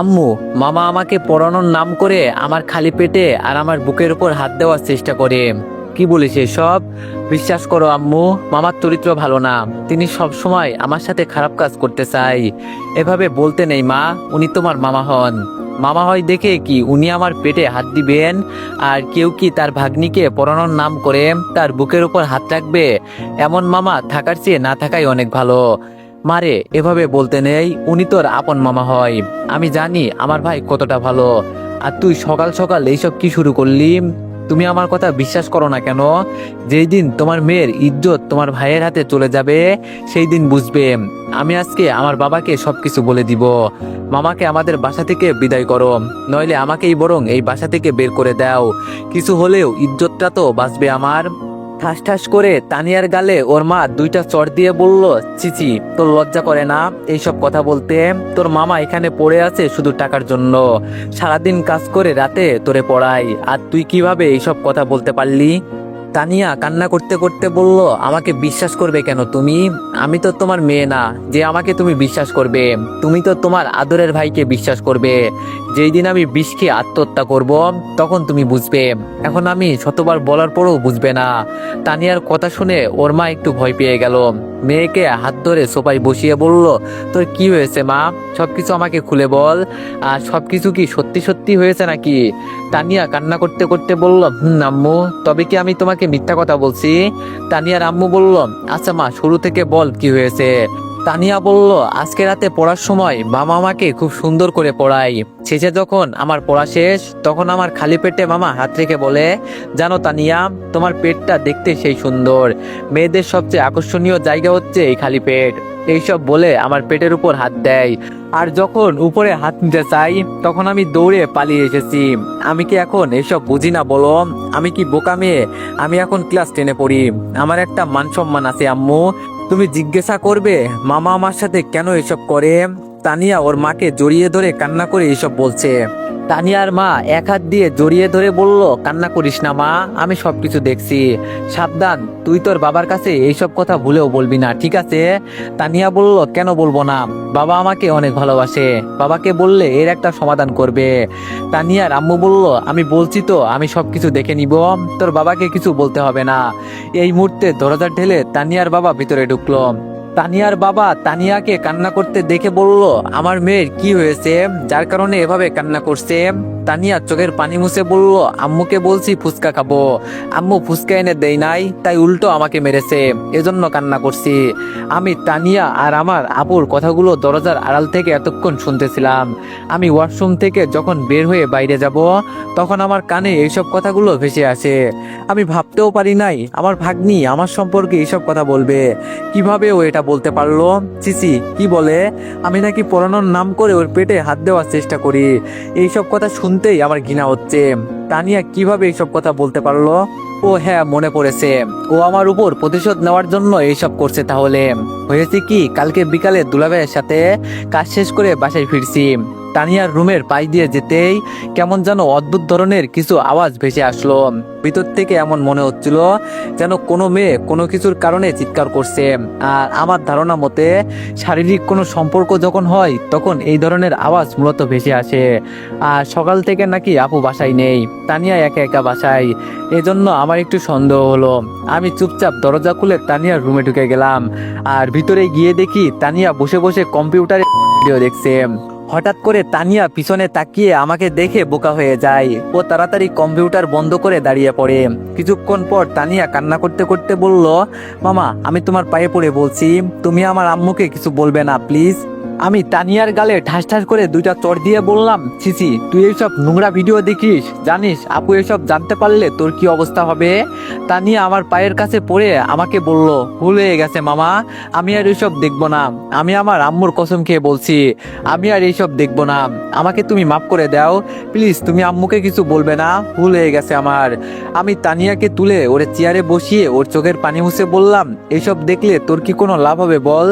আম্মু, মামা আমাকে পড়ানোর নাম করে আমার খালি পেটে আর আমার বুকের উপর হাত দেওয়ার চেষ্টা করে। কি বলিস এসব? বিশ্বাস করো আম্মু, মামার চরিত্র ভালো না। তিনি সব সময় আমার সাথে খারাপ কাজ করতে চায়। এভাবে বলতে নেই মা, উনি তোমার মামা হন। মামা হয় দেখে কি উনি আমার পেটে হাত দিবেন? আর কেউ কি তার ভাগ্নিকে পড়ানোর নাম করে তার বুকের উপর হাত রাখবে? এমন মামা থাকার চেয়ে না থাকাই অনেক ভালো। মারে, এভাবে বলতে নেই, উনি তোর আপন মামা হয়। আমি জানি আমার ভাই কতটা ভালো। আর তুই সকাল সকাল এইসব কি শুরু করলি? তুমি আমার কথা বিশ্বাস করো না কেন? যেই দিন তোমার মেয়ের ইজ্জত তোমার ভাইয়ের হাতে চলে যাবে, সেই দিন বুঝবে। আমি আজকে আমার বাবাকে সবকিছু বলে দিব। মামাকে আমাদের বাসা থেকে বিদায় করো, নইলে আমাকেই বরং এই বাসা থেকে বের করে দাও। কিছু হলেও ইজ্জতটা তো বাঁচবে আমার। ঠাস ঠাস করে তানিয়ার গালে ওর মা দুইটা চড় দিয়ে বলল, চিচি, তোর লজ্জা করে না এইসব কথা বলতে? তোর মামা এখানে পড়ে আছে শুধু টাকার জন্য। সারাদিন কাজ করে রাতে তোরে পড়াই, আর তুই কিভাবে এইসব কথা বলতে পারলি? তানিয়া কান্না করতে করতে বলল, আমাকে বিশ্বাস করবে কেন তুমি? আমি তো তোমার মেয়ে না যে আমাকে তুমি বিশ্বাস করবে। তুমি তো তোমার আদরের ভাইকে বিশ্বাস করবে। যেই দিন আমি বিষ খেয়ে আত্মহত্যা করব, তখন তুমি বুঝবে। এখন আমি শতবার বলার পরও বুঝবে না। তানিয়ার কথা শুনে ওর মা একটু ভয় পেয়ে গেল। মেয়েকে হাত ধরে সোফায় বসিয়ে বলল, তোর কি হয়েছে মা? সবকিছু আমাকে খুলে বল। আর সবকিছু কি সত্যি সত্যি হয়েছে নাকি? তানিয়া কান্না করতে করতে বলল, আম্মু, তবে কি আমি তোমাকে মিথ্যা কথা বলছি? তানিয়ার আম্মু বলল, আচ্ছা মা, শুরু থেকে বল কি হয়েছে। তানিয়া বলল, আজকে রাতে পড়ার সময় মামা আমাকে খুব সুন্দর করে পড়ায়। শেষে যখন আমার পড়া শেষ, তখন আমার খালি পেটে মামা হাত রেখে বলে, জানো তানিয়া, তোমার পেটটা দেখতে সেই সুন্দর। মেয়েদের সবচেয়ে আকর্ষণীয় জায়গা হচ্ছে এই খালি পেট। এইসব বলে আমার পেটের উপর হাত দেয়। আর যখন উপরে হাত নিতে চাই, তখন আমি দৌড়ে পালিয়ে এসেছি। আমি কি এখন এসব বুঝি না বলো? আমি কি বোকা মেয়ে? আমি এখন ক্লাস 10-এ পড়ি। আমার একটা মান সম্মান আছে আম্মু। তুমি জিজ্ঞাসা করবে মামা আমার সাথে কেন এসব করে? তানিয়া ওর মাকে জড়িয়ে ধরে কান্না করে এসব বলছে। তানিয়ার মা এক হাত দিয়ে জড়িয়ে ধরে বলল, কান্না করিস না মা, আমি সবকিছু দেখছি। সাবধান, তুই তোর বাবার কাছে এইসব কথা ভুলেও বলবি না, ঠিক আছে? তানিয়া বলল, কেন বলবো না? বাবা আমাকে অনেক ভালোবাসে। বাবাকে বললে এর একটা সমাধান করবে। তানিয়ার আম্মু বলল, আমি বলছি তো, আমি সবকিছু দেখে নিব। তোর বাবাকে কিছু বলতে হবে না। এই মুহূর্তে দরজা ঢেলে তানিয়ার বাবা ভিতরে ঢুকলো। তানিয়ার বাবা তানিয়াকে কান্না করতে দেখে বলল, আমার মেয়ের কি হয়েছে যার কারণে এভাবে কান্না করছে? তানিয়া চোখের পানি মুছে বলল, আম্মুকে বলছি ফুচকা খাবো, আম্মু ফুচকা এনে দেয় নাই, তাই উল্টো আমাকে মেরেছে, এজন্য কান্না করছি। আমি তানিয়া আর আমার আপুর কথাগুলো দরজার আড়াল থেকে এতক্ষণ শুনতেছিলাম। আমি ওয়াশরুম থেকে যখন বের হয়ে বাইরে যাব, তখন আমার কানে এইসব কথাগুলো ভেসে আসে। আমি ভাবতেও পারি নাই আমার ভাগ্নি আমার সম্পর্কে এইসব কথা বলবে। কিভাবে ও এটা বলতে পারলো? চিচি, কি বলে? আমি নাকি পড়ানোর নাম করে ওর পেটে হাত দেওয়ার চেষ্টা করি। এইসব কথা শুনতেই আমার ঘৃণা হচ্ছে। তানিয়া কিভাবে এইসব কথা বলতে পারলো? ও হ্যাঁ, মনে পড়েছে, ও আমার উপর প্রতিশোধ নেওয়ার জন্য এইসব করছে। তাহলে হয়েছে কি, কালকে বিকালে দুলাভাইয়ের সাথে কাজ শেষ করে বাসায় ফিরছি। তানিয়ার রুমের পাশ দিয়ে যেতেই কেমন যেন অদ্ভুত ধরনের কিছু আওয়াজ ভেসে আসলো। ভিতর থেকে এমন মনে হচ্ছিল যেন কোনো মেয়ে কোনো কিছুর কারণে চিৎকার করছে। আর আমার ধারণা মতে শারীরিক কোনো সম্পর্ক যখন হয়, তখন এই ধরনের আওয়াজ মূলত ভেসে আসে। আর সকাল থেকে নাকি আপু বাসায় নেই, তানিয়া একা একা বাসায়। এজন্য আমার একটু সন্দেহ হলো। আমি চুপচাপ দরজা খুলে তানিয়ার রুমে ঢুকে গেলাম। আর ভিতরে গিয়ে দেখি তানিয়া বসে বসে কম্পিউটারে ভিডিও দেখছে। হঠাৎ করে তানিয়া পিছনে তাকিয়ে আমাকে দেখে বোকা হয়ে যায়। ও তাড়াতাড়ি কম্পিউটার বন্ধ করে দাঁড়িয়ে পড়ে। কিছুক্ষণ পর তানিয়া কান্না করতে করতে বলল, মামা, আমি তোমার পায়ে পড়ে বলছি, তুমি আমার আম্মুকে কিছু বলবে না প্লিজ। আমি তানিয়ার গালে ঠাস ঠাস করে দুইটা চড় দিয়ে বললাম, ছিছি, তুই এইসব নোংরা ভিডিও দেখিস? জানিস আপু এসব জানতে পারলে তোর কি অবস্থা হবে? তানিয়া আমার পায়ের কাছে পড়ে আমাকে বলল, ভুল হয়ে গেছে মামা, আমি আর এইসব দেখবো না। আমি আমার আম্মুর কসম খেয়ে বলছি, আমি আর এইসব দেখবো না। আমাকে তুমি মাফ করে দাও প্লিজ, তুমি আম্মুকে কিছু বলবে না, ভুল হয়ে গেছে আমার। আমি তানিয়াকে তুলে ওর চেয়ারে বসিয়ে ওর চোখের পানি মুছে বললাম, এইসব দেখলে তোর কি কোনো লাভ হবে বল?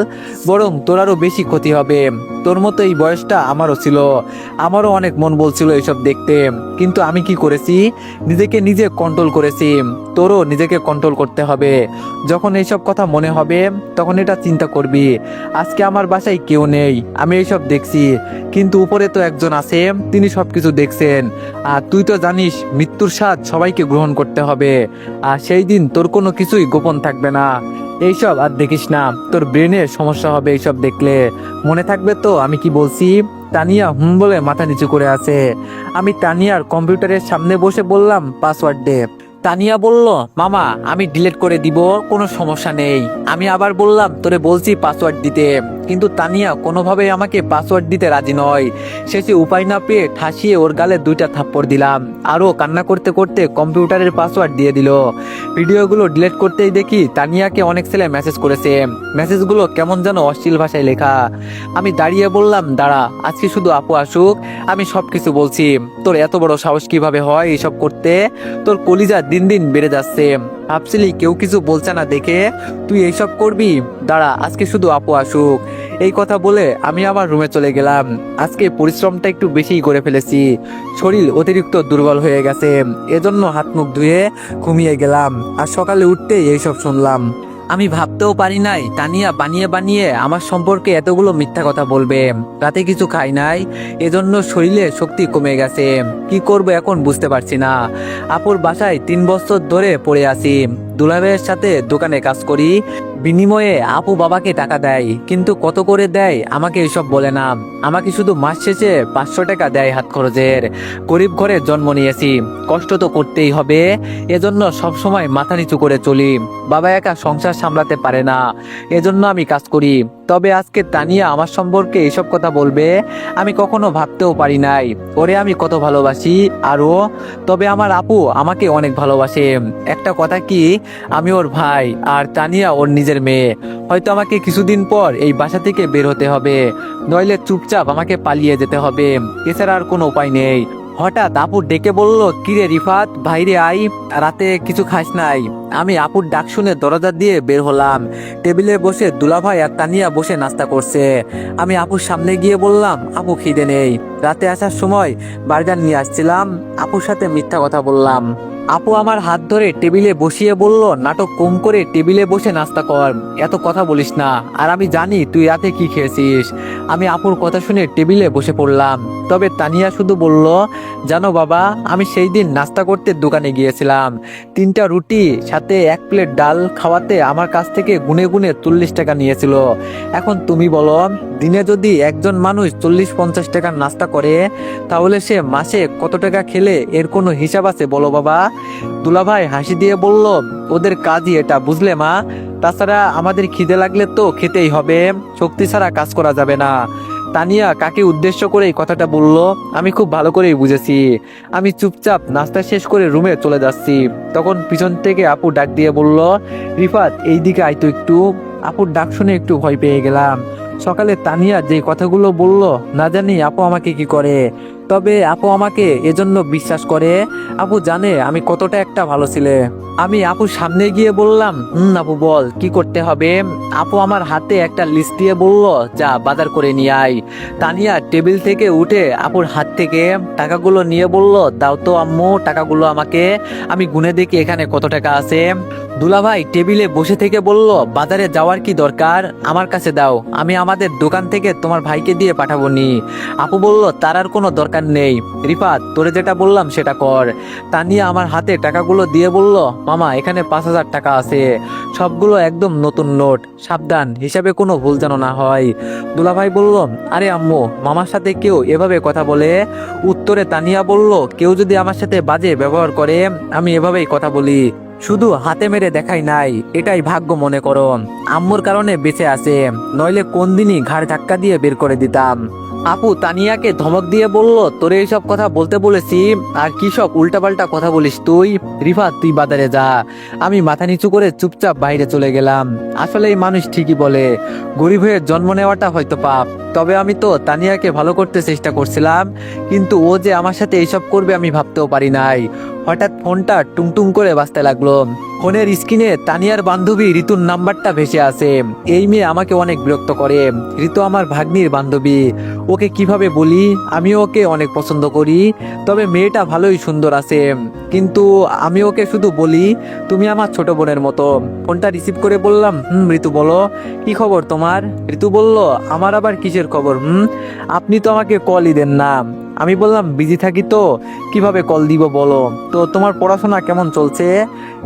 বরং তোর আরো বেশি ক্ষতি হবে। তোর মতো এই বয়সটা আমারও ছিল, আমারও অনেক মন বলছিল এইসব দেখতে, কিন্তু আমি কি করেছি, নিজেকে নিজে কন্ট্রোল করেছি। তোরও নিজেকে কন্ট্রোল করতে হবে। যখন এইসব কথা মনে হবে তখন এটা চিন্তা করবি। আজকে আমার বাসায় কেউ নেই, আমি এইসব দেখছি, কিন্তু উপরে তো একজন আছে, তিনি সবকিছু দেখছেন। আর তুই তো জানিস মৃত্যুর স্বাদ সবাইকে গ্রহণ করতে হবে, আর সেই দিন তোর কোনো কিছুই গোপন থাকবে না। এইসব আর দেখিস না, তোর ব্রেনের সমস্যা হবে এইসব দেখলে। মনে থাকবে তো আমি কি বলছি? তানিয়া বলে মাথা নিচু করে আছে। আমি তানিয়ার কম্পিউটারের সামনে বসে বললাম পাসওয়ার্ড দে। তানিয়া বলল, মামা আমি ডিলিট করে দিব, কোনো সমস্যা নেই। আমি আবার বললাম তোরে বলছি পাসওয়ার্ড দিতে, কিন্তু তানিয়া কোনোভাবেই আমাকে পাসওয়ার্ড দিতে রাজি নয়। শেষে উপায় না পেয়ে ঠাসিয়ে ওর গালে 2টা থাপ্পড় দিলাম, আরও কান্না করতে করতে কম্পিউটারের পাসওয়ার্ড দিয়ে দিল। ভিডিওগুলো ডিলিট করতেই দেখি তানিয়াকে অনেক ছেলে মেসেজ করেছে। মেসেজগুলো কেমন যেন অশ্লীল ভাষায় লেখা। আমি দাঁড়িয়ে বললাম, দাঁড়া, আজকে শুধু আপু আসুক, আমি সব কিছু বলছি। তোর এত বড় সাহস কিভাবে হয় এসব করতে? তোর কলিজা দিন দিন বেড়ে যাচ্ছে। ভাবছিলি কেউ কিছু বলছে না দেখে তুই এইসব করবি? দাঁড়া, আজকে শুধু আপু আসুক। এই কথা বলে আমি আবার রুমে চলে গেলাম। আজকে পরিশ্রমটা একটু বেশিই করে ফেলেছি, শরীর অতিরিক্ত দুর্বল হয়ে গেছে, এজন্য হাত মুখ ধুয়ে ঘুমিয়ে গেলাম। আর সকালে উঠতেই এইসব শুনলাম। আমি ভাবতেও পারি নাই তানিয়া বানিয়ে বানিয়ে আমার সম্পর্কে এতগুলো মিথ্যা কথা বলবে। রাতে কিছু খাই নাই, এজন্য শরীরে শক্তি কমে গেছে। কি করব এখন বুঝতে পারছি না। আপুর বাসায় 3 বছর ধরে পড়ে আছি। দুলাভাইয়ের সাথে দোকানে কাজ করি, বিনিময়ে আপু বাবাকে টাকা দেয়, কিন্তু কত করে দেয় আমাকে এসব বলে না। আমাকে শুধু মাস শেষে 500 টাকা দেয় হাত খরচের। গরিব ঘরে জন্ম নিয়েছি, কষ্ট তো করতেই হবে, এজন্য সব সময় মাথা নিচু করে চলি। বাবা একা সংসার সামলাতে পারে না, এজন্য আমি কাজ করি। তবে আজকে তানিয়া আমার সম্পর্কে এসব কথা বলবে আমি কখনো ভাবতেও পারি নাই। ওরে আমি কত ভালোবাসি আরও। তবে আমার আপু আমাকে অনেক ভালোবাসে। একটা কথা কি, আমি ওর ভাই আর তানিয়া ওর নিজের মেয়ে। হয়তো আমাকে কিছুদিন পর এই বাসা থেকে বের হতে হবে, নইলে চুপচাপ আমাকে পালিয়ে যেতে হবে। এছাড়া আর কোনো উপায় নেই। হঠাৎ আপু ডেকে বলল, কিরে রিফাত, বাইরে আই, রাতে কিছু খাস নাই? আমি আপুর ডাক শুনে দরজা দিয়ে বের হলাম। টেবিলে বসে দুলাভাই আর তানিয়া বসে নাস্তা করছে। আমি আপুর সামনে গিয়ে বললাম, আপু খিদে নেই। রাতে আসার সময় বার্গার নিয়ে আসছিলাম। আপুর সাথে মিথ্যা কথা বললাম। আপু আমার হাত ধরে টেবিলে বসিয়ে বলল, নাটক কম করে টেবিলে বসে নাস্তা কর, এত কথা বলিস না। আর আমি জানি তুই রাতে কি খেয়েছিস। আমি আপুর কথা শুনে টেবিলে বসে পড়লাম। তবে তানিয়া শুধু বলল, জানো বাবা, আমি সেই দিন নাস্তা করতে দোকানে গিয়েছিলাম। 3টা রুটি সাথে 1 প্লেট ডাল খাওয়াতে আমার কাছ থেকে গুনে গুনে 40 টাকা নিয়েছিল। এখন তুমি বলো, দিনে যদি একজন মানুষ 40-50 টাকার নাস্তা করে, তাহলে সে মাসে কত টাকা খেলে এর কোনো হিসাব আছে বলো বাবা? দুলাভাই হাসি দিয়ে বলল, ওদের কাজই এটা, বুঝলে মা? তাছাড়া আমাদের খিদে লাগলে তো খেতেই হবে, শক্তি ছাড়া কাজ করা যাবে না। তানিয়া কাকে উদ্দেশ্য করে এই কথাটা বলল আমি খুব ভালো করেই বুঝেছি। আমি চুপচাপ নাস্তা শেষ করে রুমে চলে যাচ্ছি, তখন পিছন থেকে আপু ডাক দিয়ে বলল, রিফাত এইদিকে আয় তো একটু। আপুর ডাক শুনে একটু ভয় পেয়ে গেলাম। সকালে তানিয়া যে কথাগুলো বলল, না জানি আপু আমাকে কি করে। তবে আপু আমাকে এজন্য বিশ্বাস করে। আপু জানে আমি কতটা একটা ভালো ছেলে। আমি আপুর সামনে গিয়ে বললাম, আপু বল কি করতে হবে। আপু আমার হাতে একটা লিস্ট দিয়ে বলল, যা বাজার করে নিয়ে আয়। তানিয়া টেবিল থেকে উঠে আপুর হাত থেকে টাকাগুলো নিয়ে বলল, দাও তো আম্মু টাকাগুলো আমাকে, আমি গুনে দেখি এখানে কত টাকা আছে। দুলাভাই টেবিলে বসে থেকে বলল, বাজারে যাওয়ার কি দরকার, আমার কাছে দাও, আমি আমাদের দোকান থেকে তোমার ভাইকে দিয়ে পাঠাবো নি। আপু বলল, তার আর কোনো দরকার নেই, রিফাত তোরে যেটা বললাম সেটা কর। তানিয়া আমার হাতে টাকাগুলো দিয়ে বলল, মামা এখানে 5000 টাকা আছে, সবগুলো একদম নতুন নোট, সাবধান হিসাবে কোনো ভুল যেন না হয়। দুলাভাই বলল, আরে আম্মু, মামার সাথে কেউ এভাবে কথা বলে? উত্তরে তানিয়া বলল, কেউ যদি আমার সাথে বাজে ব্যবহার করে আমি এভাবেই কথা বলি, শুধু হাতে মেরে দেখাই নাই, এটাই ভাগ্য মনে করো। আম্মুর কারণে বেঁচে আছে, নইলে কোন দিনই ঘাড় ধাক্কা দিয়ে বের করে দিতাম। আপু তানিয়াকে ধমক দিয়ে বলল, তোরে এইসব কথা বলতে বলেছি, আর কি সব উল্টাপাল্টা কথা বলিস তুই? রিফাত তুই বাজারে যা। আমি মাথা নিচু করে চুপচাপ বাইরে চলে গেলাম। আসলে এই মানুষ ঠিকই বলে, গরিব হয়ে জন্ম নেওয়াটা হয়তো পাপ। তবে আমি তো তানিয়াকে ভালো করতে চেষ্টা করছিলাম, কিন্তু ও যে আমার সাথে এইসব করবে আমি ভাবতেও পারি নাই। হঠাৎ ফোনটা টুংটুং করে বাজতে লাগলো। ফোনের স্ক্রিনে তানিয়ার বান্ধবী ঋতুর নাম্বারটা ভেসে আসে। এই মেয়ে আমাকে অনেক বিরক্ত করে। ঋতু আমার ভাগ্নির বান্ধবী, ওকে কিভাবে বলি আমি ওকে অনেক পছন্দ করি, তবে মেয়েটা ভালোই সুন্দর আছে, কিন্তু আমি ওকে শুধু বলি তুমি আমার ছোট বোনের মতো। ফোনটা রিসিভ করে বললাম, ঋতু বলো, কি খবর তোমার? ঋতু বলল, আমার আবার কিসের খবর? আপনি তো আমাকে কলই দেন না। আমি বললাম, বিজি থাকি তো, কিভাবে কল দিব বলো। তো তোমার পড়াশোনা কেমন চলছে?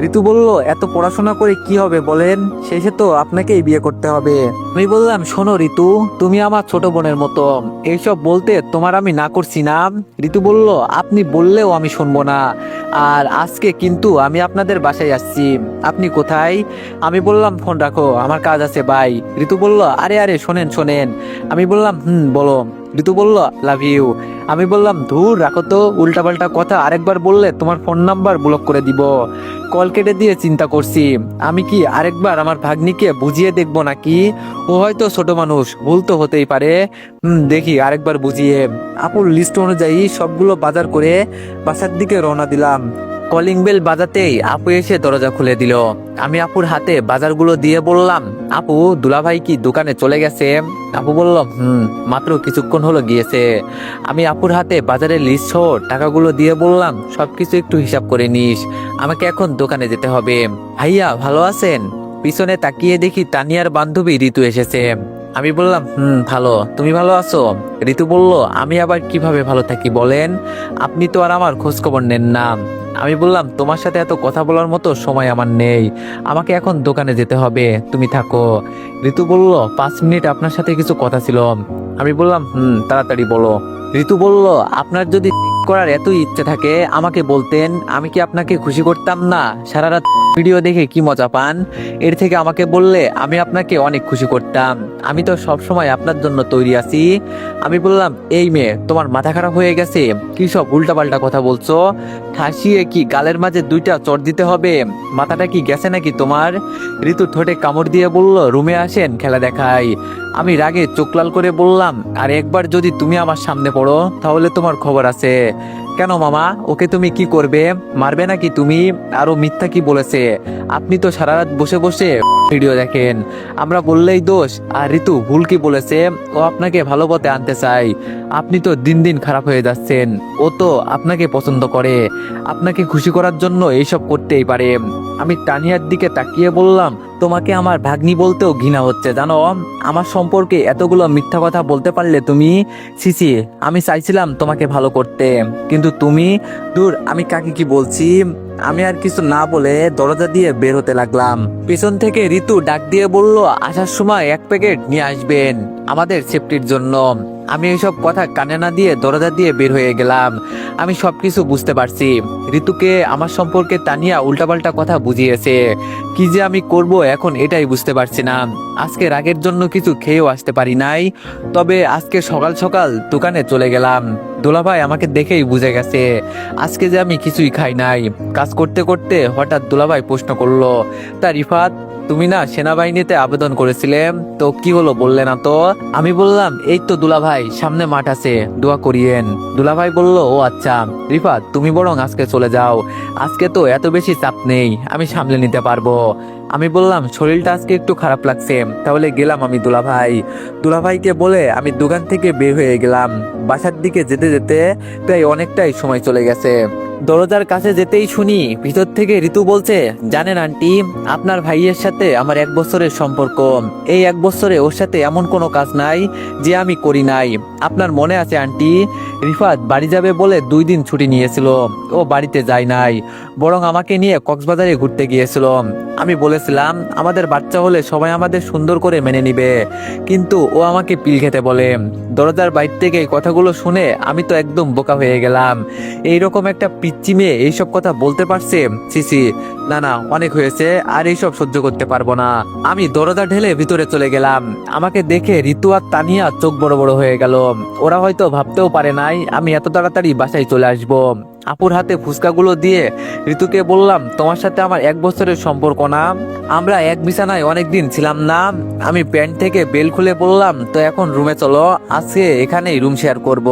ঋতু বলল, এত পড়াশোনা করে কি হবে বলেন, শেষে তো আপনাকেই বিয়ে করতে হবে। আমি বললাম, শোনো ঋতু, তুমি আমার ছোট বোনের মতো, এইসব বলতে তোমার আমি না করছি না। ঋতু বলল, আপনি বললেও আমি শুনবো না। আর আজকে কিন্তু আমি আপনাদের বাসায় আসছি। আপনি কোথায়? আমি বললাম, ফোন রাখো, আমার কাজ আছে, বাই। ঋতু বলল, আরে আরে শোনেন শোনেন। আমি বললাম, বলো। ঋতু বলল, লাভ ইউ। আমি বললাম, ধুর রাখো তো, উল্টাপাল্টা কথা আরেকবার বললে তোমার ফোন নাম্বার ব্লক করে দিব। কল কেটে দিয়ে চিন্তা করছি, আমি কি আরেকবার আমার ভাগ্নিকে বুঝিয়ে দেখবো নাকি? ও হয়তো ছোট মানুষ, ভুল তো হতেই পারে। দেখি আরেকবার বুঝিয়ে। আপুর লিস্ট অনুযায়ী সবগুলো বাজার করে বাসার দিকে রওনা দিলাম। কলিং বেল বাজাতেই আপু এসে দরজা খুলে দিল। আমি আপুর হাতে বাজারগুলো দিয়ে বললাম, আপু, দুলাভাই কি দোকানে চলে গেছে? আপু বলল, মাত্র কিছুক্ষণ হলো গিয়েছে। আমি আপুর হাতে বাজারের লিস্ট সহ টাকাগুলো দিয়ে বললাম, সবকিছু একটু হিসাব করে নিস, আমাকে এখন দোকানে যেতে হবে। ভাইয়া ভালো আছেন? পিছনে তাকিয়ে দেখি তানিয়ার বান্ধবী ঋতু এসেছে। আমি বললাম, ভালো, তুমি ভালো আছো? ঋতু বলল, আমি আবার কিভাবে ভালো থাকি বলেন, আপনি তো আর আমার খোঁজ খবর নেন না। আমি বললাম, তোমার সাথে এত কথা বলার মতো সময় আমার নেই, আমাকে এখন দোকানে যেতে হবে, তুমি থাকো। ঋতু বলল, 5 মিনিট আপনার সাথে কিছু কথা ছিল। আমি বললাম, তাড়াতাড়ি বলো। ঋতু বলল, আপনার যদি করার এত ইচ্ছে থাকে আমাকে বলতেন, আমি কি আপনাকে খুশি করতাম না? সারা রাত ভিডিও দেখে কি মজা পান, এর থেকে আমাকে বললে আমি আপনাকে অনেক খুশি করতাম। আমি তো সব সময় আপনার জন্য তৈরি আছি। আমি বললাম, এই মেয়ে, তোমার মাথা খারাপ হয়ে গেছে? কি সব উল্টাপাল্টা কথা বলছো? ঠাসিয়ে কি গালের মাঝে 2টা চড় দিতে হবে? মাথাটা কি গেছে নাকি তোমার? ঋতু ঠোঁটে কামড় দিয়ে বলল, রুমে আসেন, খেলা দেখাই। আমি রাগে চোখ লাল করে বললাম, আর একবার যদি তুমি আমার সামনে পড়ো তাহলে তোমার খবর আছে। কেন মামা, ওকে তুমি কি করবে? মারবে নাকি তুমি? আরো মিথ্যা কি বলেছে? আপনি তো সারা রাত বসে বসে ভিডিও দেখেন, আমরা বললেই দোষ। আর ঋতু ভুল কি বলেছে? ও আপনাকে ভালো পথে আনতে চাই, আপনি তো দিন দিন খারাপ হয়ে যাচ্ছেন। ও তো আপনাকে পছন্দ করে, আপনাকে খুশি করার জন্য এইসব করতেই পারে। আমি তানিয়ার দিকে তাকিয়ে বললাম, তোমাকে আমার ভাগ্নি বলতেও ঘৃণা হচ্ছে জানো। আমার সম্পর্কে এতগুলো মিথ্যা কথা বলতে পারলে তুমি? সিসি, আমি চাইছিলাম তোমাকে ভালো করতে, কিন্তু তুমি। দূর, আমি কাকে কি বলছি। আমি আর কিছু না বলে দরজা দিয়ে বের হতে লাগলাম। পেছন থেকে ঋতু ডাক দিয়ে বলল, আসার সময় 1 প্যাকেট নিয়ে আসবেন আমাদের সেফটির জন্য। আমি এইসব কথা কানে না দিয়ে দরজা দিয়ে বের হয়ে গেলাম। আমি সবকিছু বুঝতে পারছি। ঋতুকে আমার সম্পর্কে তানিয়া উল্টাপাল্টা কথা বুঝিয়েছে। কি যে আমি করব এখন এটাই বুঝতে পারছি না। আজকে রাগের জন্য কিছু খেয়েও আসতে পারি নাই, তবে আজকে সকাল সকাল দোকানে চলে গেলাম। দুলাভাই আমাকে দেখেই বুঝে গেছে আজকে যে আমি কিছুই খাই নাই। কাজ করতে করতে হঠাৎ দুলাভাই প্রশ্ন করলো, তা রিফাত, তুমি না সেনাবাহিনীতে আবেদন করেছিলে, তো কি হলো বললে না তো? আমি বললাম, এই তো দুলাভাই, সামনে মাঠ আছে, দোয়া করিয়েন। দুলাভাই বলল, ও আচ্ছা রিফাত, তুমি বরং আজকে চলে যাও, আজকে তো এত বেশি চাপ নেই, আমি সামলে নিতে পারবো। আমি বললাম, শরীরটা আজকে একটু খারাপ লাগছে, তাহলে গেলাম আমি দুলাভাইকে বলে আমি দোকান থেকে বের হয়ে গেলাম। বাসার দিকে যেতে যেতে প্রায় অনেকটাই সময় চলে গেছে। দরজার কাছে যেতেই শুনি ভিতর থেকে ঋতু বলছে, জানেন আন্টি, আপনার ভাইয়ের সাথে আমার 1 বছরের সম্পর্ক। এই 1 বছরে ওর সাথে এমন কোনো কাজ নাই যে আমি করি নাই। আপনার মনে আছে আন্টি, রিফাত বাড়ি যাবে বলে 2 দিন ছুটি নিয়েছিল, ও বাড়িতে যায় নাই, বরং আমাকে নিয়ে কক্সবাজারে ঘুরতে গিয়েছিল। আমি বলেছিলাম আমাদের বাচ্চা হলে সবাই আমাদের সুন্দর করে মেনে নিবে, কিন্তু ও আমাকে পিল খেতে বলে। দরজার বাইর থেকে এই কথাগুলো শুনে আমি তো একদম বোকা হয়ে গেলাম। এইরকম একটা পিচ্চি মেয়ে এইসব কথা বলতে পারছে? সিসি, না না, অনেক হয়েছে, আর এইসব সহ্য করতে পারবো না। আমি দরজা ঢেলে ভিতরে চলে গেলাম। আমাকে দেখে ঋতু আর তানিয়া চোখ বড় বড় হয়ে গেল। ওরা হয়তো ভাবতেও পারে নাই আমি এত তাড়াতাড়ি বাসায় চলে আসবো। আপুর হাতে ফুচকাগুলো দিয়ে ঋতুকে বললাম, তোমার সাথে আমার 1 বছরের সম্পর্ক না? আমরা এক বিছানায় অনেকদিন ছিলাম না? আমি প্যান্ট থেকে বেল খুলে বললাম, তো এখন রুমে চলো, আজকে এখানেই রুম শেয়ার করব।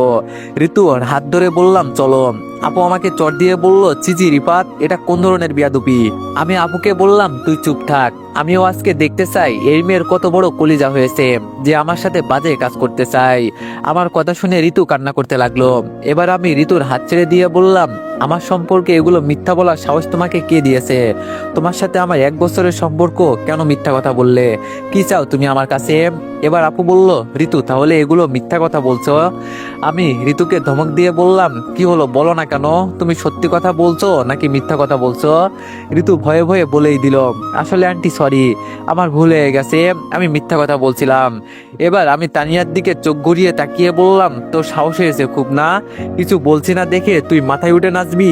ঋতুর হাত ধরে বললাম, চলো। আপু আমাকে চট দিয়ে বলল, চিচি রিপাত, এটা কোন ধরনের বিয়াদুপি? আমি আপুকে বললাম, তুই চুপ থাক, আমিও আজকে দেখতে চাই এই মেয়ের কত বড় কলিজা হয়েছে যে আমার সাথে বাজে কাজ করতে চাই। আমার কথা শুনে ঋতু কান্না করতে লাগলো। এবার আমি ঋতুর হাত ছেড়ে দিয়ে বললাম, আমার সম্পর্কে এগুলো মিথ্যা বলার সাহস তোমাকে কে দিয়েছে? তোমার সাথে আমার 1 বছরের সম্পর্ক, কেন মিথ্যা কথা বললে? কি চাও তুমি আমার কাছে? এবার আপু বলল, ঋতু তাহলে এগুলো মিথ্যা কথা বলছো? আমি ঋতুকে ধমক দিয়ে বললাম, কি হলো বলো না কেন? তুমি সত্যি কথা বলছো নাকি মিথ্যা কথা বলছো? ঋতু ভয়ে ভয়ে বলেই দিল, আসলে আন্টি সরি, আমার ভুল হয়ে গেছে, আমি মিথ্যা কথা বলছিলাম। এবার আমি তানিয়ার দিকে চোখ ঘুরিয়ে তাকিয়ে বললাম, তোর সাহস হয়েছে খুব না? কিছু বলছি না দেখে তুই মাথায় উঠে নাচবি?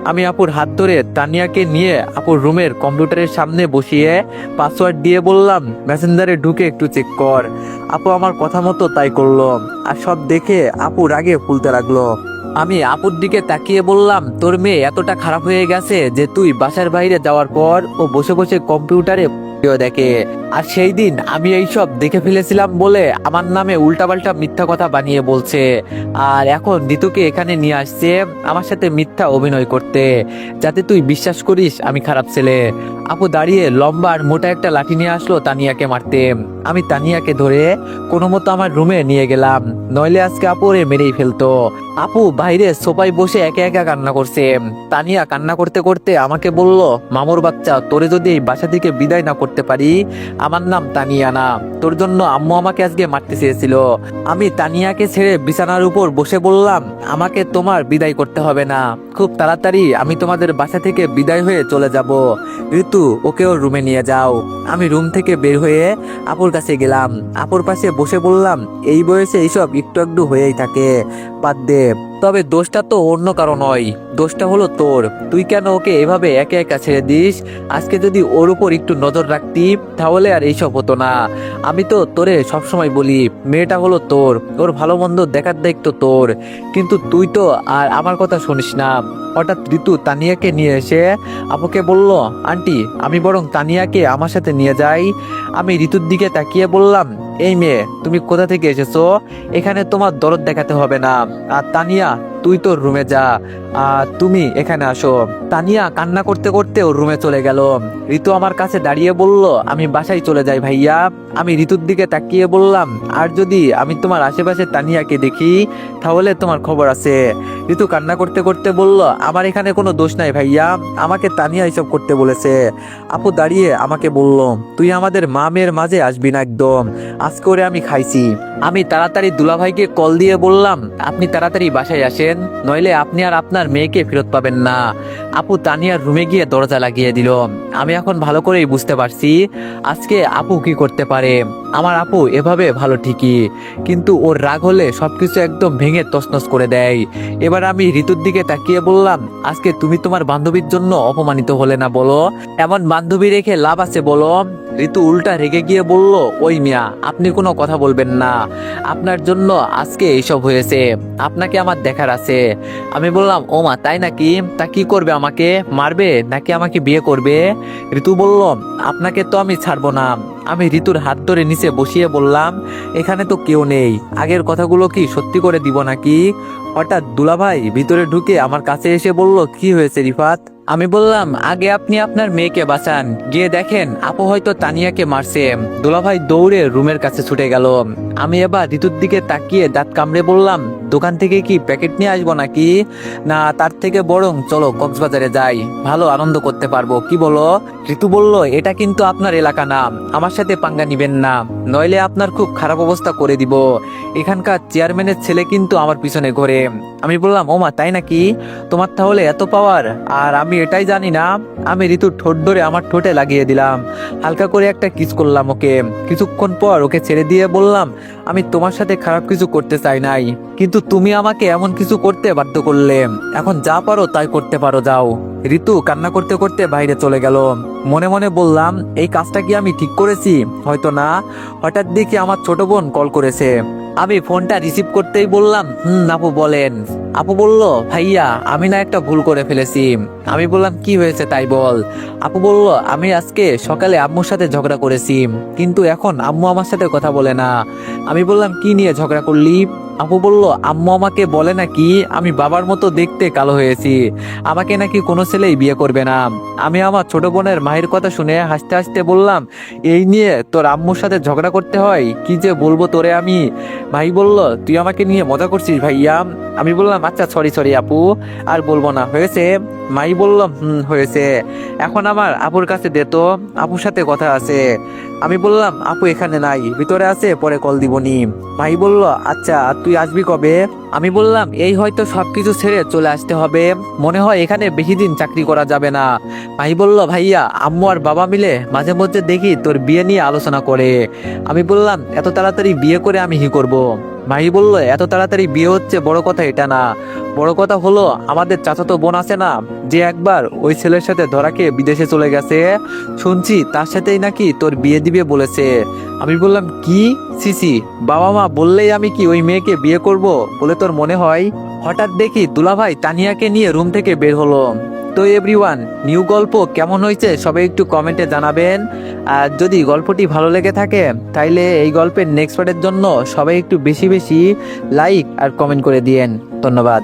আমি আপুর হাত ধরে তানিয়াকে নিয়ে আপুর রুমের কম্পিউটারের সামনে বসিয়ে পাসওয়ার্ড দিয়ে বললাম, মেসেঞ্জারে ঢুকে একটু চেক কর। আপু আমার কথা মতো তাই করলো, আর সব দেখে আপু রাগে ফুলতে লাগলো। আমি আপুর দিকে তাকিয়ে বললাম, তোর মেয়ে এতটা খারাপ হয়ে গেছে যে তুই বাসার বাইরে যাওয়ার পর ও বসে বসে কম্পিউটারে ভিডিও দেখে? আর সেই দিন আমি এইসব দেখে ফেলেছিলাম বলে আমার নামে উল্টাপাল্টা মিথ্যা কথা বানিয়ে বলছে। আর এখন ঋতুকে এখানে নিয়ে আসছে আমার সাথে মিথ্যা অভিনয় করতে, যাতে তুই বিশ্বাস করিস আমি খারাপ ছেলে। আপু দাঁড়িয়ে লম্বা আর মোটা একটা লাঠি নিয়ে আসলো তানিয়াকে মারতে। আমি তানিয়াকে ধরে কোনো মতো আমার রুমে নিয়ে গেলাম, নইলে আজকে আপু ওরে মেরেই ফেলতো। আপু বাইরে সোফায় বসে একা একা কান্না করছে। তানিয়া কান্না করতে করতে আমাকে বলল, মামুর বাচ্চা, তোরে যদি এই বাসা থেকে বিদায় না করতে পারি, আমার নাম তানিয়া না, তোর জন্য আম্মু আমাকে আজকে মারতে চেয়েছিল। আমি তানিয়াকে ছেড়ে বিছানার উপর বসে বললাম, আমাকে তোমার বিদায় করতে হবে না, খুব তাড়াতাড়ি আমি তোমাদের বাসা থেকে বিদায় হয়ে চলে যাব। ঋতু, ওকে ওর রুমে নিয়ে যাও। আমি রুম থেকে বের হয়ে আপুর কাছে গেলাম, আপুর পাশে বসে বললাম, এই বয়সে এইসব একটু একটু হয়েই থাকে, বাদ দে। তবে দোষটা তো অন্য কারো নয়, দোষটা হলো তোর। তুই কেন ওকে এভাবে একা একা ছেড়ে দিস? আজকে যদি ওর উপর একটু নজর রাখতি তাহলে আর এইসব হতো না। আমি তো তোরে সবসময় বলি, মেয়েটা হলো তোর, ওর ভালো মন্দ দেখার দায়িত্ব তোর, কিন্তু তুই তো আর আমার কথা শুনিস না। হঠাৎ ঋতু তানিয়াকে নিয়ে এসে আপুকে বলল, আন্টি আমি বরং তানিয়াকে আমার সাথে নিয়ে যাই। আমি ঋতুর দিকে তাকিয়ে বললাম, এই মেয়ে তুমি কোথা থেকে এসেছো? এখানে তোমার দরদ দেখাতে হবে না। আর তানিয়া, তুই তোর রুমে যা, আর তুমি এখানে আসো। তানিয়া কান্না করতে করতে ওর রুমে চলে গেল। ঋতু আমার কাছে দাঁড়িয়ে বলল, আমি বাসায় চলে যাই ভাইয়া। আমি ঋতুর দিকে তাকিয়ে বললাম, আর যদি আমি তোমার আশেপাশে তানিয়াকে দেখি তাহলে তোমার খবর আছে। ঋতু কান্না করতে করতে বলল, আমার এখানে কোনো দোষ নাই ভাইয়া, আমাকে তানিয়া এসব করতে বলেছে। আপু দাঁড়িয়ে আমাকে বলল, তুই আমাদের মা মেয়ের মাঝে আসবি না একদম, আজকে করে আমি খাইছি। আমি তাড়াতাড়ি দুলাভাইকে কল দিয়ে বললাম, আপনি তাড়াতাড়ি বাসায় আসেন, নইলে আপনি আর আপনার মেয়েকে ফেরত পাবেন না। আপু তানিয়ার রুমে গিয়ে দরজা লাগিয়ে দিল। আমি এখন ভালো করেই বুঝতে পারছি আজকে আপু কি করতে পারে। আমার আপু এভাবে ভালো ঠিকই, কিন্তু ওর রাগ হলে সবকিছু একদম ভেঙে তছনছ করে দেয়। এবার আমি ঋতুর দিকে তাকিয়ে বললাম, আজকে তুমি তোমার বান্ধবীর জন্য অপমানিত হলে না বলো? এমন বান্ধবী রেখে লাভ আছে বলো? ঋতু উল্টা রেগে গিয়ে বলল, ওই মিয়া, আপনি কোনো কথা বলবেন না, আপনার জন্য আজকে এইসব হয়েছে, আপনাকে আমার দেখার আছে। আমি বললাম, ও মা তাই নাকি? তা কি করবে, আমাকে মারবে নাকি আমাকে বিয়ে করবে? ঋতু বলল, আপনাকে তো আমি ছাড়বো না। আমি ঋতুর হাত ধরে নিচে বসিয়ে বললাম, এখানে তো কেউ নেই, আগের কথাগুলো কি সত্যি করে দিব নাকি? হঠাৎ দুলাভাই ভিতরে ঢুকে আমার কাছে এসে বলল, কি হয়েছে রিফাত? আমি বললাম, আগে আপনি আপনার মেয়েকে বাঁচান, গিয়ে দেখেন আপু হয়তো তানিয়াকে মারছে। দুলাভাই দৌড়ে রুমের কাছে ছুটে গেল। আমি এবার ঋতুর দিকে তাকিয়ে দাঁত কামড়ে বললাম, দোকান থেকে কি প্যাকেট নিয়ে আসবো নাকি? না, তার থেকে বরং চলো কক্সবাজারে যাই, ভালো আনন্দ করতে পারবো, কি বলো? ঋতু বলল, এটা কিন্তু আপনার এলাকা না, আমার সাথে পাঙ্গা নিবেন না, নইলে আপনার খুব খারাপ অবস্থা করে দিব। এখানকার চেয়ারম্যানের ছেলে কিন্তু আমার পিছনে ঘোরে। আমি বললাম, ওমা তাই নাকি? তোমার তাহলে এত পাওয়ার, আর আমি এটাই জানি না। আমি ঋতুর ঠোঁট ধরে আমার ঠোঁটে লাগিয়ে দিলাম, হালকা করে একটা কিস করলাম ওকে। কিছুক্ষণ পর ওকে ছেড়ে দিয়ে বললাম, আমি তোমার সাথে খারাপ কিছু করতে চাই নাই, কিন্তু তুমি আমাকে এমন কিছু করতে বাধ্য করলে, এখন যা পারো তাই করতে পারো, যাও। ঋতু কান্না করতে করতে বাইরে চলে গেল। মনে মনে বললাম, এই কাজটা কি আমি ঠিক করেছি? হয়তো না। হঠাৎ দেখি আমার ছোট বোন কল করেছে। আমি ফোনটা রিসিভ করতেই বললাম, আপু বলেন। আপু বলল, ভাইয়া আমি না একটা ভুল করে ফেলেছি। আমি বললাম, কি হয়েছে তাই বল। আপু বলল, আমি আজকে সকালে আম্মুর সাথে ঝগড়া করেছি, কিন্তু এখন আম্মু আমার সাথে কথা বলে না। আমি বললাম, কি নিয়ে ঝগড়া করলি? আপু বলল, আম্মু আমাকে বলে নাকি আমি বাবার মতো দেখতে কালো হয়েছি, আমাকে নাকি কোনো ছেলেই বিয়ে করবে না। আমি আমার ছোট বোনের মায়ের কথা শুনে হাসতে হাসতে বললাম, এই নিয়ে তোর আম্মুর সাথে ঝগড়া করতে হয়? কি যে বলবো তোরে আমি। ভাই বলল, তুই আমাকে নিয়ে মজা করছিস ভাইয়া। আমি বললাম, আচ্ছা সরি সরি আপু, আর বলবো না, হয়েছে। মাই বলল, হয়েছে। এখন আমার আপুর কাছে দে তো, আপুর সাথে কথা আছে। আমি বললাম, আপু এখানে নাই, ভিতরে আছে, পরে কল দিবনি। ভাই বলল, আচ্ছা তুই আসবি কবে? আমি বললাম, এই হয়তো সবকিছু ছেড়ে চলে আসতে হবে, মনে হয় এখানে বেশি দিন চাকরি করা যাবে না। ভাই বলল, ভাইয়া আম্মু আর বাবা মিলে মাঝে মধ্যে দেখি তোর বিয়ে নিয়ে আলোচনা করে। আমি বললাম, এত তাড়াতাড়ি বিয়ে করে আমি কি করব? ভাই বলল, এত তাড়াতাড়ি বিয়ে হচ্ছে বড় কথা এটা না, বড় কথা হলো আমাদের চাচাতো বোন আছে না, যে একবার ওই ছেলের সাথে ধরা খেয়ে বিদেশে চলে গেছে, শুনছি তার সাথেই নাকি তোর বিয়ে দিবে বলেছে। আমি বললাম, কি? সিসি, বাবা মা বললেই আমি কি ওই মেয়েকে বিয়ে করব বলে তোর মনে হয়? হঠাৎ দেখি দুলাভাই তানিয়াকে নিয়ে রুম থেকে বের হলো। তো এভরিওয়ান, নিউ গল্প কেমন হয়েছে সবাই একটু কমেন্টে জানাবেন। আর যদি গল্পটি ভালো লেগে থাকে তাইলে এই গল্পের নেক্সট পার্টের জন্য সবাই একটু বেশি বেশি লাইক আর কমেন্ট করে দিয়েন। ধন্যবাদ।